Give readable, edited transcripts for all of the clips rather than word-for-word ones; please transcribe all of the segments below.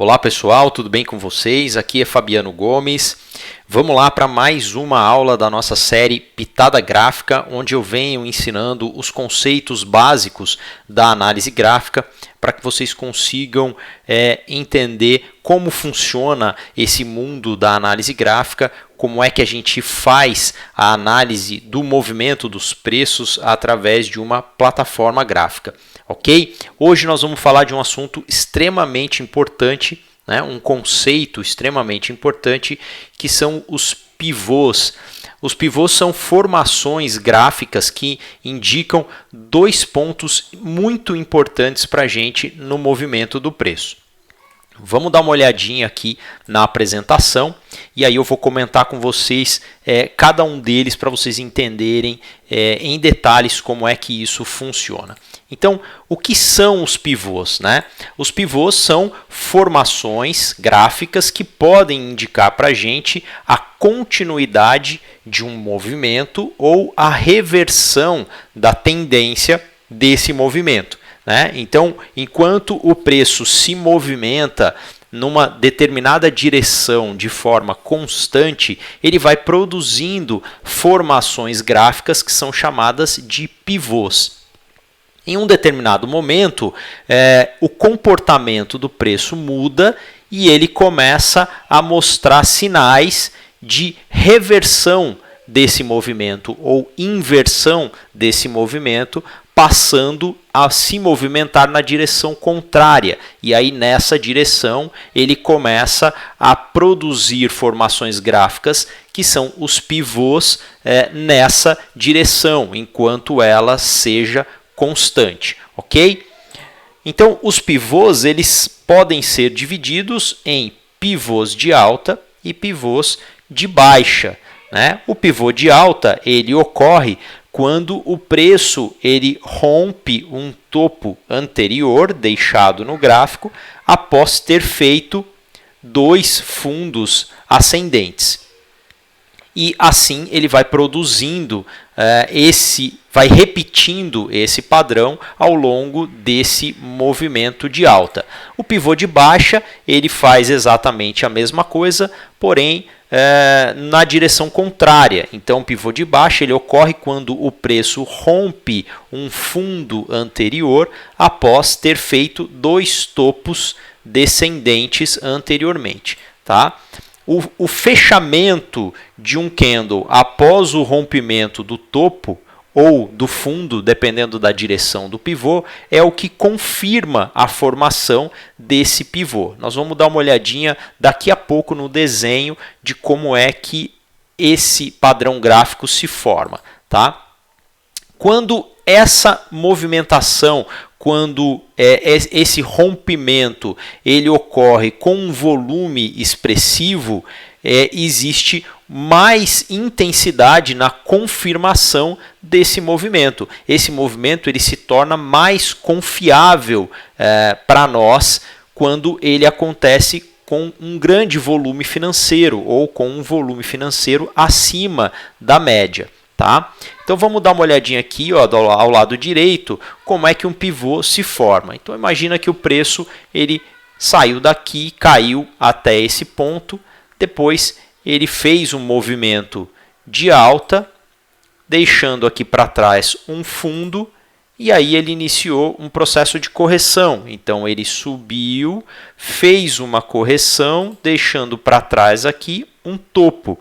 Olá pessoal, tudo bem com vocês? Aqui é Fabiano Gomes. Vamos lá para mais uma aula da nossa série Pitada Gráfica, onde eu venho ensinando os conceitos básicos da análise gráfica para que vocês consigam entender como funciona esse mundo da análise gráfica, como é que a gente faz a análise do movimento dos preços através de uma plataforma gráfica. Ok? Hoje nós vamos falar de um assunto extremamente importante, né? Um conceito extremamente importante, que são os pivôs. Os pivôs são formações gráficas que indicam dois pontos muito importantes para a gente no movimento do preço. Vamos dar uma olhadinha aqui na apresentação e aí eu vou comentar com vocês cada um deles para vocês entenderem em detalhes como é que isso funciona. Então, o que são os pivôs, né? Os pivôs são formações gráficas que podem indicar para a gente a continuidade de um movimento ou a reversão da tendência desse movimento. Então, enquanto o preço se movimenta numa determinada direção de forma constante, ele vai produzindo formações gráficas que são chamadas de pivôs. Em um determinado momento, o comportamento do preço muda e ele começa a mostrar sinais de reversão desse movimento ou inversão desse movimento, passando a se movimentar na direção contrária. E aí, nessa direção, ele começa a produzir formações gráficas que são os pivôs nessa direção, enquanto ela seja constante, ok? Então, os pivôs eles podem ser divididos em pivôs de alta e pivôs de baixa. O pivô de alta ele ocorre quando o preço ele rompe um topo anterior deixado no gráfico após ter feito dois fundos ascendentes. E assim ele vai produzindo vai repetindo esse padrão ao longo desse movimento de alta. O pivô de baixa ele faz exatamente a mesma coisa, porém na direção contrária. Então, o pivô de baixa ele ocorre quando o preço rompe um fundo anterior após ter feito dois topos descendentes anteriormente. Tá? O fechamento de um candle após o rompimento do topo ou do fundo, dependendo da direção do pivô, é o que confirma a formação desse pivô. Nós vamos dar uma olhadinha daqui a pouco no desenho de como é que esse padrão gráfico se forma. Tá? Quando essa movimentação, quando esse rompimento ele ocorre com um volume expressivo, existe mais intensidade na confirmação desse movimento. Esse movimento ele se torna mais confiável para nós quando ele acontece com um grande volume financeiro ou com um volume financeiro acima da média. Tá? Então vamos dar uma olhadinha aqui ao lado direito como é que um pivô se forma. Então imagina que o preço ele saiu daqui, caiu até esse ponto, depois ele fez um movimento de alta, deixando aqui para trás um fundo, e aí ele iniciou um processo de correção. Então ele subiu, fez uma correção, deixando para trás aqui um topo.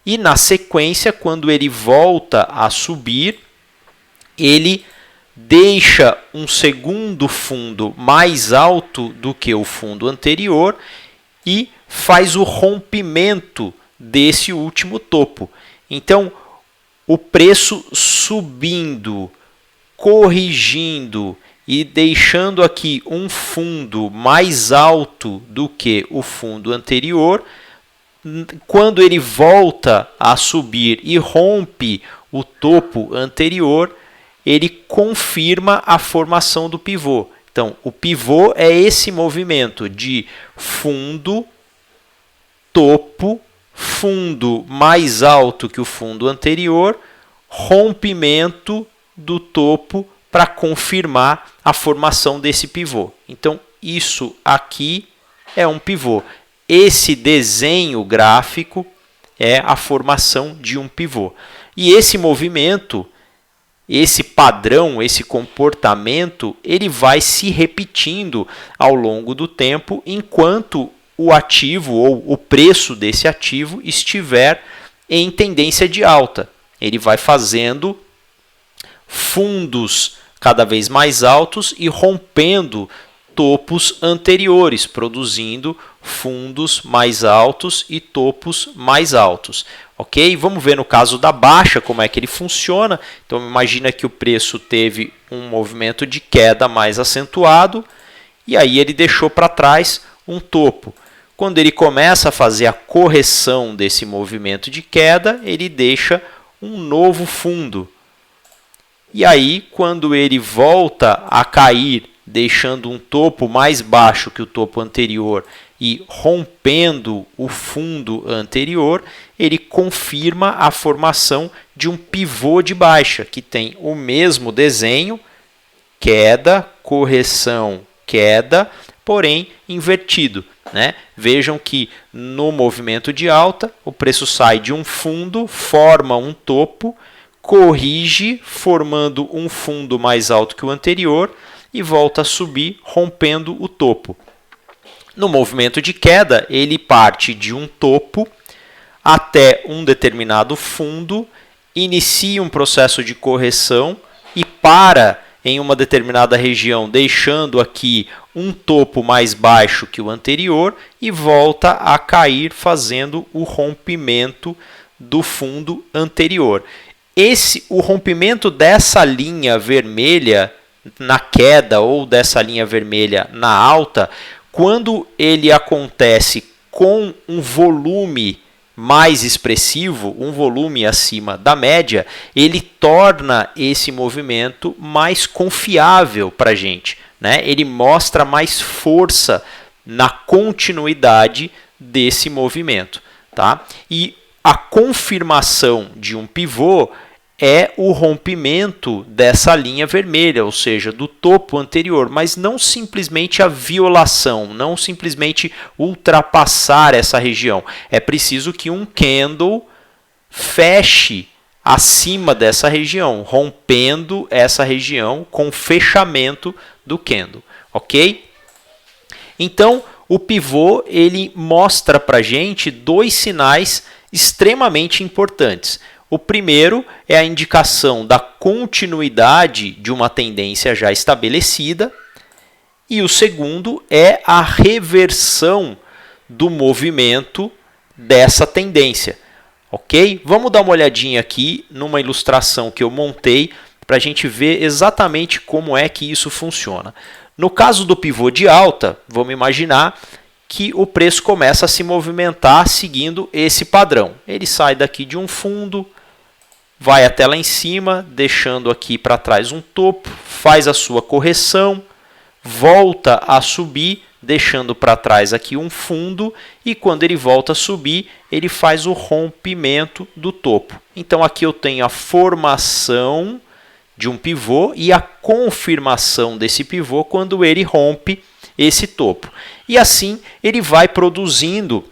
E na sequência, quando ele volta a subir, ele deixa um segundo fundo mais alto do que o fundo anterior e faz o rompimento desse último topo. Então, o preço subindo, corrigindo e deixando aqui um fundo mais alto do que o fundo anterior, quando ele volta a subir e rompe o topo anterior, ele confirma a formação do pivô. Então, o pivô é esse movimento de fundo, topo, fundo mais alto que o fundo anterior, rompimento do topo para confirmar a formação desse pivô. Então, isso aqui é um pivô. Esse desenho gráfico é a formação de um pivô. E esse movimento, esse padrão, esse comportamento, ele vai se repetindo ao longo do tempo enquanto o ativo ou o preço desse ativo estiver em tendência de alta. Ele vai fazendo fundos cada vez mais altos e rompendo topos anteriores, produzindo fundos mais altos e topos mais altos. Ok? Vamos ver no caso da baixa como é que ele funciona. Então imagina que o preço teve um movimento de queda mais acentuado e aí ele deixou para trás um topo. Quando ele começa a fazer a correção desse movimento de queda, ele deixa um novo fundo. E aí, quando ele volta a cair, deixando um topo mais baixo que o topo anterior e rompendo o fundo anterior, ele confirma a formação de um pivô de baixa, que tem o mesmo desenho, queda, correção, queda, porém invertido. Né? Vejam que no movimento de alta, o preço sai de um fundo, forma um topo, corrige, formando um fundo mais alto que o anterior e volta a subir, rompendo o topo. No movimento de queda, ele parte de um topo até um determinado fundo, inicia um processo de correção e para em uma determinada região, deixando aqui um topo mais baixo que o anterior e volta a cair, fazendo o rompimento do fundo anterior. O rompimento dessa linha vermelha na queda ou dessa linha vermelha na alta, quando ele acontece com um volume mais expressivo, um volume acima da média, ele torna esse movimento mais confiável para a gente, né? Ele mostra mais força na continuidade desse movimento. Tá? E a confirmação de um pivô é o rompimento dessa linha vermelha, ou seja, do topo anterior, mas não simplesmente a violação, não simplesmente ultrapassar essa região. É preciso que um candle feche acima dessa região, rompendo essa região com o fechamento do candle, ok? Então, o pivô ele mostra para a gente dois sinais extremamente importantes. O primeiro é a indicação da continuidade de uma tendência já estabelecida e o segundo é a reversão do movimento dessa tendência. Ok? Vamos dar uma olhadinha aqui numa ilustração que eu montei para a gente ver exatamente como é que isso funciona. No caso do pivô de alta, vamos imaginar que o preço começa a se movimentar seguindo esse padrão. Ele sai daqui de um fundo, vai até lá em cima, deixando aqui para trás um topo, faz a sua correção, volta a subir, deixando para trás aqui um fundo, e quando ele volta a subir, ele faz o rompimento do topo. Então aqui eu tenho a formação de um pivô e a confirmação desse pivô quando ele rompe esse topo. E assim ele vai produzindo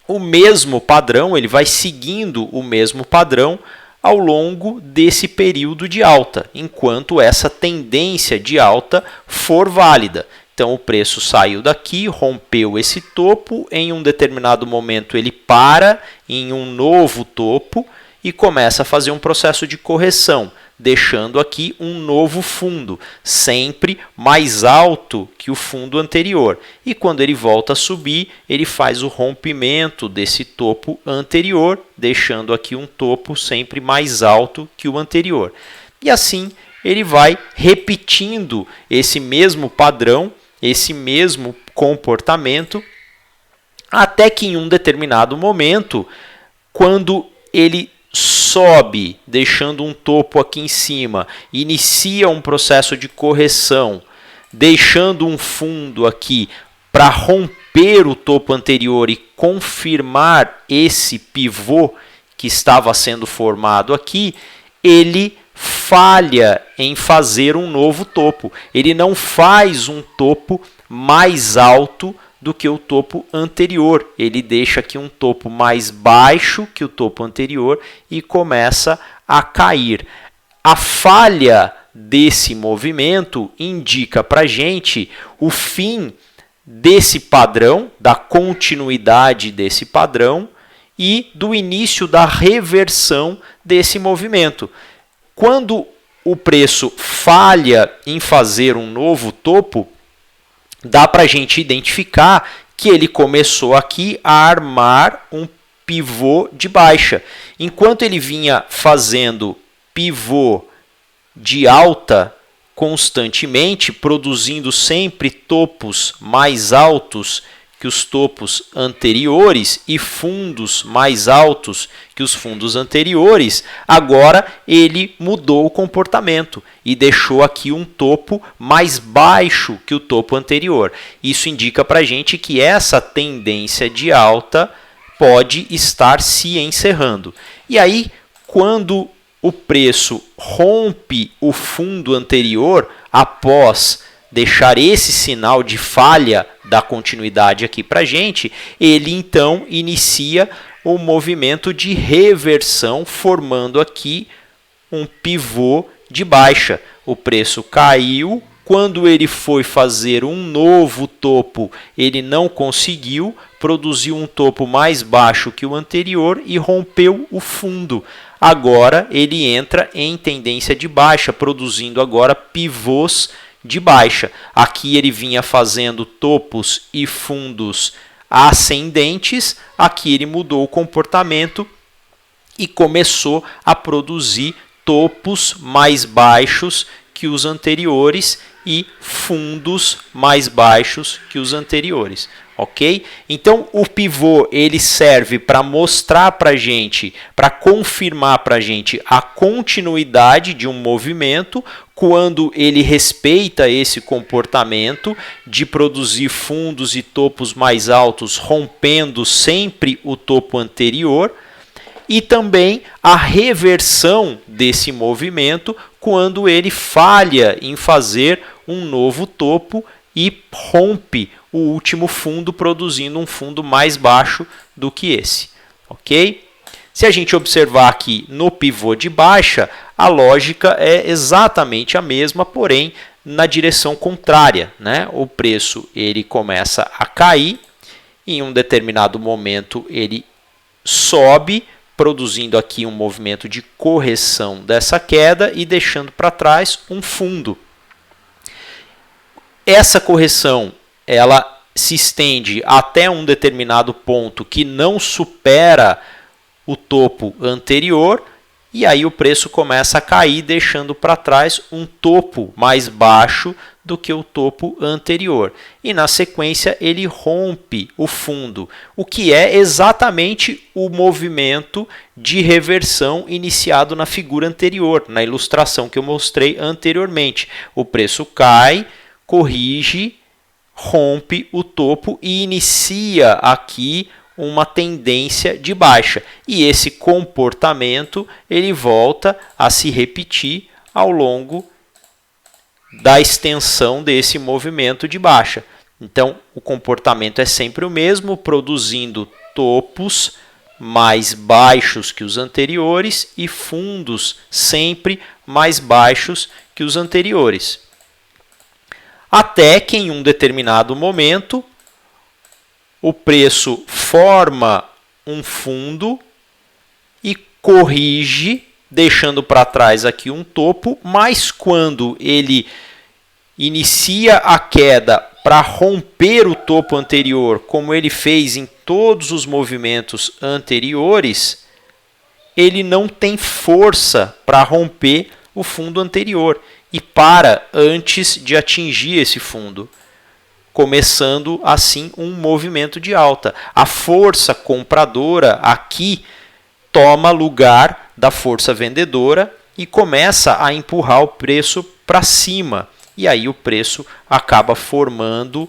o mesmo padrão, ele vai seguindo o mesmo padrão ao longo desse período de alta, enquanto essa tendência de alta for válida. Então o preço saiu daqui, rompeu esse topo, em um determinado momento ele para em um novo topo e começa a fazer um processo de correção, deixando aqui um novo fundo, sempre mais alto que o fundo anterior. E quando ele volta a subir, ele faz o rompimento desse topo anterior, deixando aqui um topo sempre mais alto que o anterior. E assim ele vai repetindo esse mesmo padrão, esse mesmo comportamento, até que em um determinado momento, quando ele sobe, deixando um topo aqui em cima, inicia um processo de correção, deixando um fundo aqui para romper o topo anterior e confirmar esse pivô que estava sendo formado aqui, ele falha em fazer um novo topo. Ele não faz um topo mais alto do que o topo anterior. Ele deixa aqui um topo mais baixo que o topo anterior e começa a cair. A falha desse movimento indica para a gente o fim desse padrão, da continuidade desse padrão e do início da reversão desse movimento. Quando o preço falha em fazer um novo topo, dá para a gente identificar que ele começou aqui a armar um pivô de baixa. Enquanto ele vinha fazendo pivô de alta constantemente, produzindo sempre topos mais altos que os topos anteriores e fundos mais altos que os fundos anteriores, agora ele mudou o comportamento e deixou aqui um topo mais baixo que o topo anterior. Isso indica para a gente que essa tendência de alta pode estar se encerrando. E aí, quando o preço rompe o fundo anterior após deixar esse sinal de falha da continuidade aqui para a gente, ele então inicia o movimento de reversão, formando aqui um pivô de baixa. O preço caiu, quando ele foi fazer um novo topo, ele não conseguiu, produziu um topo mais baixo que o anterior e rompeu o fundo. Agora ele entra em tendência de baixa, produzindo agora pivôs de baixa. Aqui ele vinha fazendo topos e fundos ascendentes, aqui ele mudou o comportamento e começou a produzir topos mais baixos que os anteriores e fundos mais baixos que os anteriores, ok? Então o pivô ele serve para mostrar para a gente, para confirmar para a gente a continuidade de um movimento quando ele respeita esse comportamento de produzir fundos e topos mais altos, rompendo sempre o topo anterior, e também a reversão desse movimento quando ele falha em fazer um novo topo e rompe o último fundo, produzindo um fundo mais baixo do que esse, ok? Se a gente observar aqui no pivô de baixa, a lógica é exatamente a mesma, porém na direção contrária, né? O preço ele começa a cair, em um determinado momento ele sobe, produzindo aqui um movimento de correção dessa queda e deixando para trás um fundo. Essa correção ela se estende até um determinado ponto que não supera o topo anterior, e aí o preço começa a cair, deixando para trás um topo mais baixo do que o topo anterior. E na sequência ele rompe o fundo, o que é exatamente o movimento de reversão iniciado na figura anterior, na ilustração que eu mostrei anteriormente. O preço cai, corrige, rompe o topo e inicia aqui uma tendência de baixa. E esse comportamento ele volta a se repetir ao longo da extensão desse movimento de baixa. Então, o comportamento é sempre o mesmo, produzindo topos mais baixos que os anteriores e fundos sempre mais baixos que os anteriores. Até que em um determinado momento o preço forma um fundo e corrige, deixando para trás aqui um topo, mas quando ele inicia a queda para romper o topo anterior, como ele fez em todos os movimentos anteriores, ele não tem força para romper o fundo anterior e para antes de atingir esse fundo, começando assim um movimento de alta. A força compradora aqui toma lugar da força vendedora e começa a empurrar o preço para cima. E aí o preço acaba formando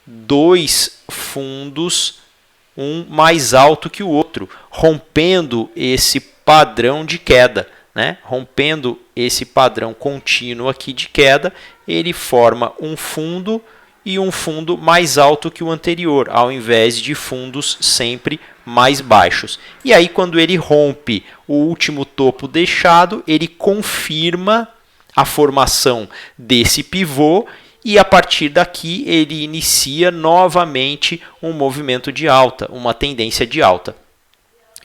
dois fundos, um mais alto que o outro, rompendo esse padrão de queda, né? Rompendo esse padrão contínuo aqui de queda, ele forma um fundo e um fundo mais alto que o anterior, ao invés de fundos sempre mais baixos. E aí, quando ele rompe o último topo deixado, ele confirma a formação desse pivô e a partir daqui ele inicia novamente um movimento de alta, uma tendência de alta.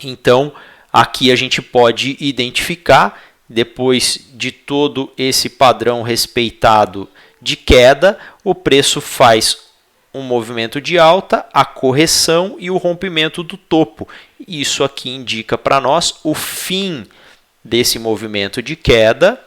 Então, aqui a gente pode identificar, depois de todo esse padrão respeitado de queda, o preço faz um movimento de alta, a correção e o rompimento do topo. Isso aqui indica para nós o fim desse movimento de queda,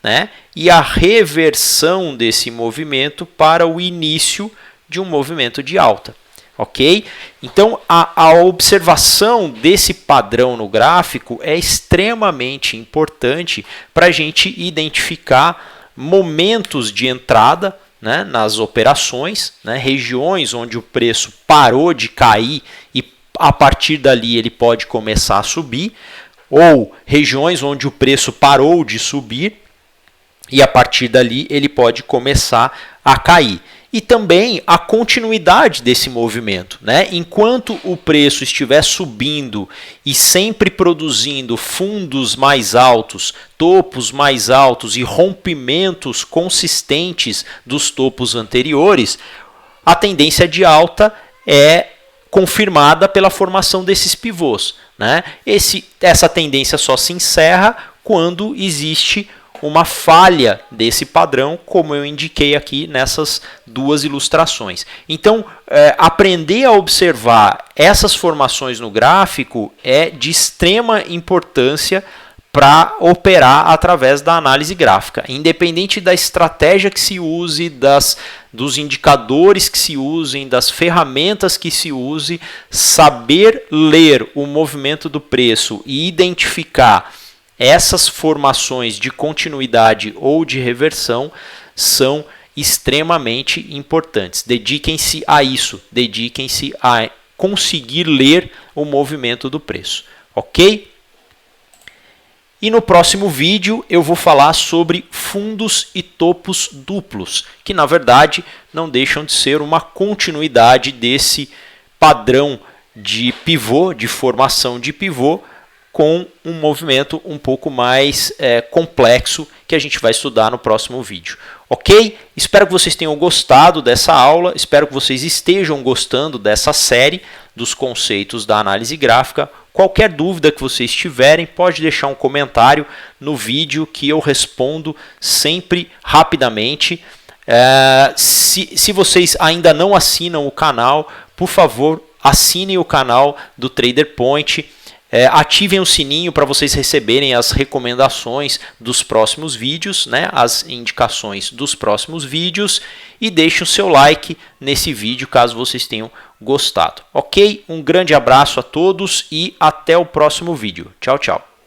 né? E a reversão desse movimento para o início de um movimento de alta. Ok? Então, a observação desse padrão no gráfico é extremamente importante para a gente identificar momentos de entrada, né, nas operações, né, regiões onde o preço parou de cair e a partir dali ele pode começar a subir, ou regiões onde o preço parou de subir e a partir dali ele pode começar a cair. E também a continuidade desse movimento, né? Enquanto o preço estiver subindo e sempre produzindo fundos mais altos, topos mais altos e rompimentos consistentes dos topos anteriores, a tendência de alta é confirmada pela formação desses pivôs, né? Essa tendência só se encerra quando existe uma falha desse padrão, como eu indiquei aqui nessas duas ilustrações. Então, aprender a observar essas formações no gráfico é de extrema importância para operar através da análise gráfica. Independente da estratégia que se use, dos indicadores que se usem, das ferramentas que se use, saber ler o movimento do preço e identificar essas formações de continuidade ou de reversão são extremamente importantes. Dediquem-se a isso, dediquem-se a conseguir ler o movimento do preço, ok? E no próximo vídeo eu vou falar sobre fundos e topos duplos, que na verdade não deixam de ser uma continuidade desse padrão de pivô, de formação de pivô, com um movimento um pouco mais complexo que a gente vai estudar no próximo vídeo. Ok? Espero que vocês tenham gostado dessa aula, espero que vocês estejam gostando dessa série dos conceitos da análise gráfica. Qualquer dúvida que vocês tiverem, pode deixar um comentário no vídeo que eu respondo sempre rapidamente. Se vocês ainda não assinam o canal, por favor, assinem o canal do Trader Point. Ativem o sininho para vocês receberem as recomendações dos próximos vídeos, né, as indicações dos próximos vídeos e deixem o seu like nesse vídeo caso vocês tenham gostado. Ok? Um grande abraço a todos e até o próximo vídeo. Tchau, tchau.